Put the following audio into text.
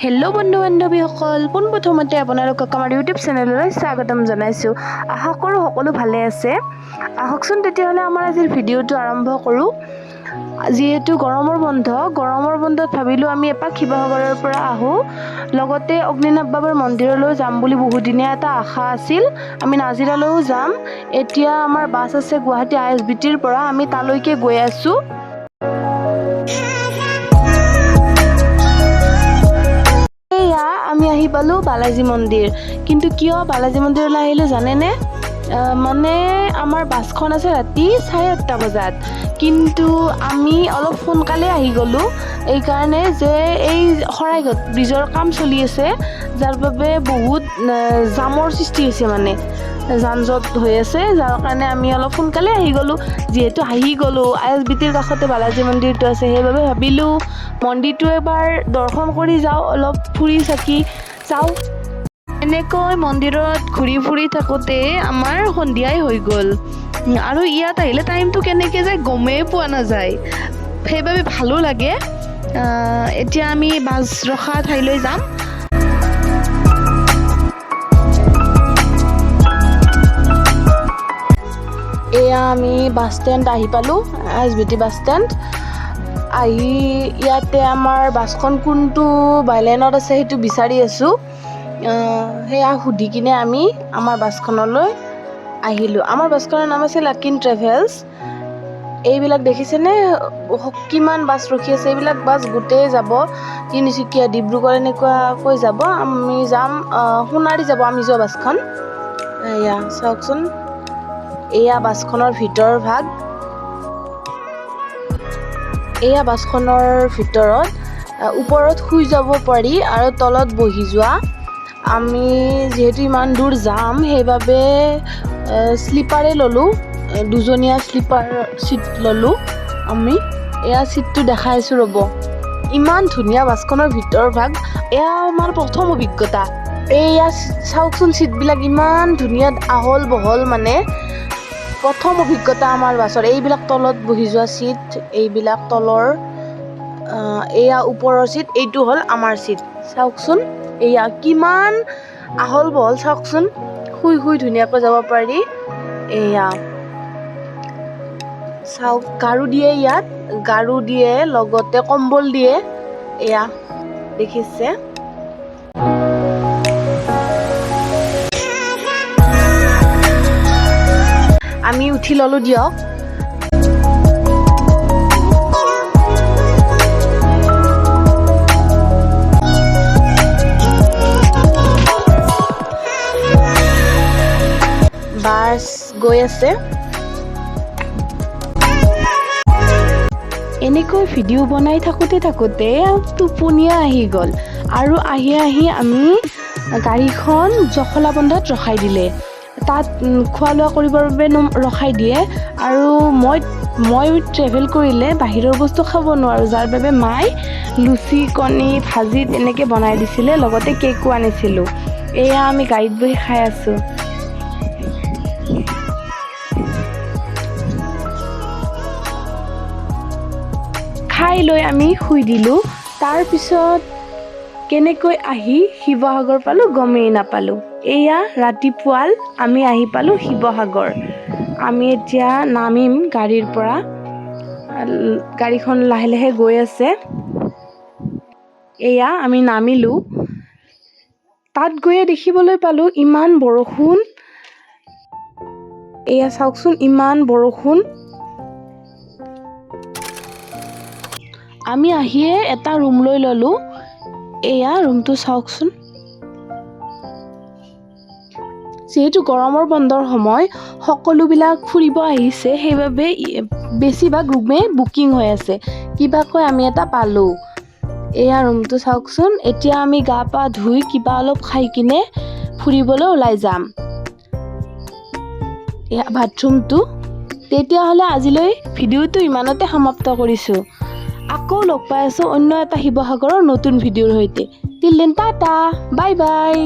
Hello' বন্ধু বান্ধৱীসকল, পোনপ্ৰথমতে আপোনালোকক আমাৰ ইউটিউব চেনেললৈ স্বাগতম জনাইছোঁ। আশা কৰোঁ সকলো ভালে আছে। আহকচোন তেতিয়াহ'লে আমাৰ আজিৰ ভিডিঅ'টো আৰম্ভ কৰোঁ। যিহেতু গৰমৰ বন্ধত ভাবিলোঁ আমি এপাক শিৱসাগৰৰ পৰা আহোঁ, লগতে অগ্নিনাভ বাবাৰ মন্দিৰলৈ যাম বুলি বহুদিনীয়া এটা আশা আছিল। আমি নাজিৰালৈও যাম। এতিয়া আমাৰ বাছ আছে গুৱাহাটী ISBTৰ পৰা, আমি তালৈকে গৈ আছোঁ। আমি আহি পালোঁ বালাজী মন্দিৰ। কিন্তু কিয় বালাজী মন্দিৰলৈ আহিলোঁ জানেনে? মানে আমাৰ বাছখন আছে ৰাতি 8:30 বজাত, কিন্তু আমি অলপ সোনকালে আহি গ'লোঁ। এইকাৰণে যে এই শৰাইঘাট ব্ৰিজৰ কাম চলি আছে, যাৰ বাবে বহুত জামৰ সৃষ্টি হৈছে, মানে যান জঁট হৈ আছে, যাৰ কাৰণে আমি অলপ সোনকালে আহি গ'লোঁ। যিহেতু আহি গ'লোঁ, ISBTৰ কাষতে বালাজী মন্দিৰটো আছে, সেইবাবে ভাবিলোঁ মন্দিৰটো এবাৰ দৰ্শন কৰি যাওঁ, অলপ ফুৰি চাকি যাওঁ। এনেকৈ মন্দিৰত ঘূৰি ফুৰি থাকোঁতে আমাৰ সন্ধিয়াই হৈ গ'ল, আৰু ইয়াত আহিলে টাইমটো কেনেকৈ যায় গমেই পোৱা নাযায়, সেইবাবে ভালো লাগে। এতিয়া আমি বাছ ৰখা ঠাইলৈ যাম। এয়া আমি বাছ ষ্টেণ্ড আহি পালোঁ, ISBT বাছ ষ্টেণ্ড। আহি ইয়াতে আমাৰ বাছখন কোনটো বাইলাইনত আছে সেইটো বিচাৰি আছোঁ। সেয়া সুধি কিনে আমি আমাৰ বাছখনলৈ আহিলোঁ। আমাৰ বাছখনৰ নাম আছে লাকিন ট্ৰেভেলছ। এইবিলাক দেখিছেনে কিমান বাছ ৰখি আছে? এইবিলাক বাছ গোটেই যাব তিনিচুকীয়া, ডিব্ৰুগড় এনেকুৱাকৈ যাব। আমি যাম সোণাৰী যাব, আমি যোৱা বাছখন। এয়া চাওকচোন, এয়া বাছখনৰ ভিতৰ ভাগ। এয়া বাছখনৰ ভিতৰত ওপৰত শুই যাব পাৰি আৰু তলত বহি যোৱা। আমি যিহেতু ইমান দূৰ যাম, সেইবাবে শ্লিপাৰে ল'লোঁ, দুজনীয়া শ্লিপাৰ ছিট ল'লোঁ আমি। এয়া ছিটটো দেখাই আছোঁ ৰ'ব, ইমান ধুনীয়া বাছখনৰ ভিতৰ ভাগ। এয়া আমাৰ প্ৰথম অভিজ্ঞতা। এয়া চাওকচোন, ছিটবিলাক ইমান ধুনীয়া আহল বহল, মানে প্ৰথম অভিজ্ঞতা আমাৰ বাছৰ। এইবিলাক তলত বহি যোৱা ছিট, এইবিলাক তলৰ, এয়া ওপৰৰ ছিট, এইটো হ'ল আমাৰ ছিট। চাওকচোন এয়া কিমান আহল বহল, চাওকচোন শুই শুই ধুনীয়াকৈ যাব পাৰি। এয়া চাওক, গাৰু দিয়ে, ইয়াত গাৰু দিয়ে, লগতে কম্বল দিয়ে। এয়া দেখিছে, আমি উঠি ল'লোঁ দিয়ক। বাছ গৈ আছে। এনেকৈ ভিডিঅ' বনাই থাকোঁতে টোপনিয়া আহি গ'ল, আৰু আহি আমি গাড়ীখন জখলাবন্ধাত ৰখাই দিলে। তাত খোৱা লোৱা কৰিবৰ বাবে ৰখাই দিয়ে, আৰু মই ট্ৰেভেল কৰিলে বাহিৰৰ বস্তু খাব নোৱাৰোঁ, যাৰ বাবে মায়ে লুচি, কণী, ভাজি তেনেকৈ বনাই দিছিলে, লগতে কেকো আনিছিলোঁ। এয়া আমি গাড়ীত বহি খাই আছোঁ। খাই লৈ আমি শুই দিলোঁ। তাৰপিছত কেনেকৈ আহি শিৱসাগৰ পালোঁ গমেই নাপালোঁ। এয়া ৰাতিপুৱাল আমি আহি পালোঁ শিৱসাগৰ। আমি এতিয়া নামিম গাড়ীৰ পৰা, গাড়ীখন লাহে লাহে গৈ আছে। এয়া আমি নামিলোঁ। তাত গৈয়ে দেখিবলৈ পালোঁ ইমান বৰষুণ। এয়া চাওকচোন, ইমান বৰষুণ। আমি আহিয়ে এটা ৰুম লৈ ল'লোঁ। এয়া ৰুমটো চাওকচোন। যিহেতু গৰমৰ বন্ধৰ সময়, সকলোবিলাক ফুৰিব আহিছে, সেইবাবে বেছিভাগ ৰুমেই বুকিং হৈ আছে। কিবাকৈ আমি এটা পালোঁ। এয়া ৰুমটো চাওকচোন। এতিয়া আমি গা পা ধুই কিবা অলপ খাই কিনে ফুৰিবলৈ ওলাই যাম। এয়া বাথৰুমটো। তেতিয়াহ'লে আজিলৈ ভিডিঅ'টো ইমানতে সমাপ্ত কৰিছোঁ। আকৌ লগ পাই আছোঁ অন্য এটা শিৱসাগৰৰ নতুন ভিডিঅ'ৰ সৈতে। Till then Tata, bye bye.